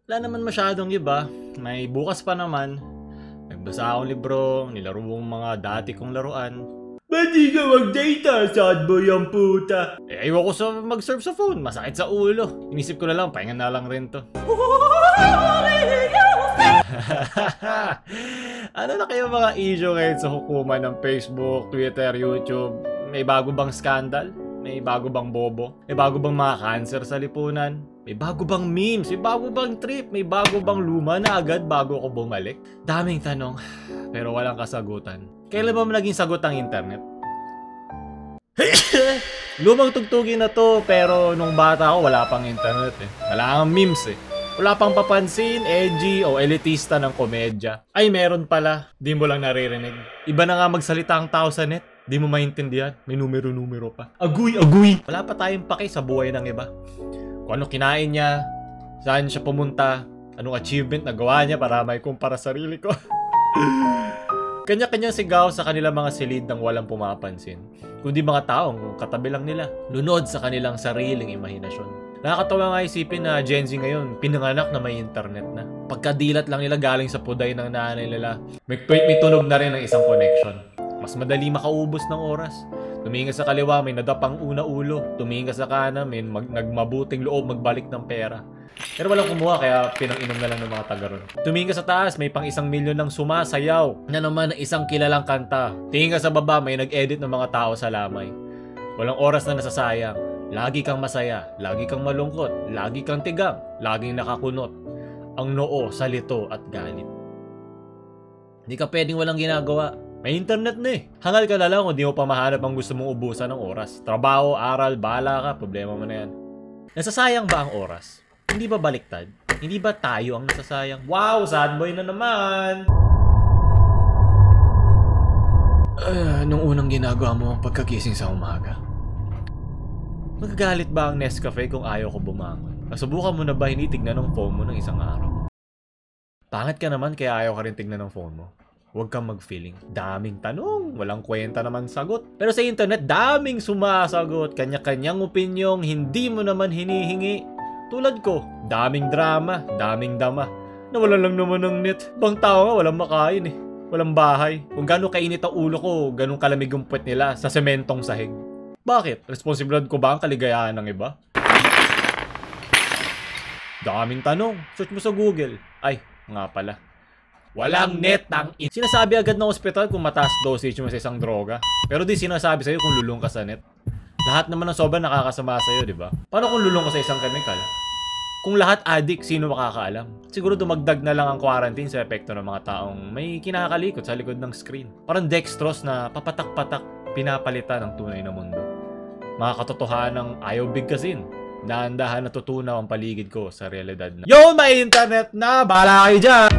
Wala naman masyadong iba. May bukas pa naman. Nagbasa akong libro, nilaro kong mga dati kong laruan. Ba't di ka mag-data? Sad boy ang puta. Ayaw ko sa mag-surf sa phone. Masakit sa ulo. Inisip ko na lang, pahinga na lang rin to. Ano na kayo mga issue ngayon sa hukuman ng Facebook, Twitter, YouTube? May bago bang skandal? May bago bang bobo? May bago bang mga cancer sa lipunan? May bago bang memes? May bago bang trip? May bago bang luma na agad bago ako bumalik? Daming tanong, pero walang kasagutan. Kailan ba naging sagot ang internet? Lumang tugtugin na to, pero nung bata ako wala pang internet eh. Wala kang memes eh. Wala pang papansin, edgy o elitista ng komedya. Ay meron pala, di mo lang naririnig. Iba na nga magsalita ang tao sa net. Di mo maintindihan, may numero-numero pa. Aguy! Wala pa tayong pake sa buhay ng iba. Kung ano kinain niya, saan siya pumunta, anong achievement na gawa niya para may kumpara sarili ko. Kanya-kanyang sigaw sa kanilang mga silid nang walang pumapansin. Kundi mga taong katabi lang nila, lunod sa kanilang sariling imahinasyon. Nakakatawa nga isipin na Gen Z ngayon, pinanganak na may internet na. Pagkadilat lang nila galing sa puday ng nanay nila, may tunog na rin ng isang connection. Mas madali makaubos ng oras. Tumingin ka sa kaliwa, may nadapang una ulo. Tumingin ka sa kanan, may nagmabuting loob magbalik ng pera. Pero walang kumuha, kaya pinang-inom na lang ng mga taga ron. Tumingin ka sa taas, may pang 1 milyon ng sumasayaw na naman ng isang kilalang kanta. Tingin ka sa baba, may nag-edit ng mga tao sa lamay. Walang oras na nasasayang. Lagi kang masaya, lagi kang malungkot, lagi kang tigang, laging nakakunot. Ang noo sa lito at galit. Hindi ka pwedeng walang ginagawa. May internet na eh. Hangal ka na lang kung di mo pa mahanap ang gusto mong ubusan ng oras. Trabaho, aral, bahala ka, problema mo na yan. Nasasayang ba ang oras? Hindi ba baliktad? Hindi ba tayo ang nasasayang? Wow, sad boy na naman! Nung unang ginagawa mo pagkagising sa umaga, magagalit ba ang Nescafe kung ayaw ko bumangon? Nasubukan mo na ba hinitignan ng phone mo ng isang araw? Pangit ka naman kaya ayaw ka rin tignan ng phone mo. Huwag kang mag-feeling. Daming tanong, walang kwenta naman sagot. Pero sa internet, daming sumasagot. Kanya-kanyang opinyong hindi mo naman hinihingi. Tulad ko, daming drama, daming dama. Nawalan lang naman ng net. Bang tao nga, walang makain eh. Walang bahay. Kung gano'ng kainit ang ulo ko, gano'ng kalamig ang puwet nila sa sementong sahig. Bakit? Responsibilidad ko ba ang kaligayahan ng iba? Daming tanong. Search mo sa Google. Ay, nga pala. Walang net ang sinasabi agad ng ospital kung mataas dosage mo sa isang droga. Pero di sinasabi sa'yo kung lulong ka sa net. Lahat naman ng sobrang nakakasama sa'yo, di ba? Paano kung lulong ka sa isang chemical? Kung lahat addict, sino makakaalam? Siguro dumagdag na lang ang quarantine sa epekto ng mga taong may kinakalikot sa likod ng screen. Parang dextrose na papatak-patak pinapalitan ng tunay na mundo. Mga katotohanang ayaw bigkasin. Dahan-dahan natutunaw ang paligid ko sa realidad na, yo, may internet na! Bahala kayo dyan!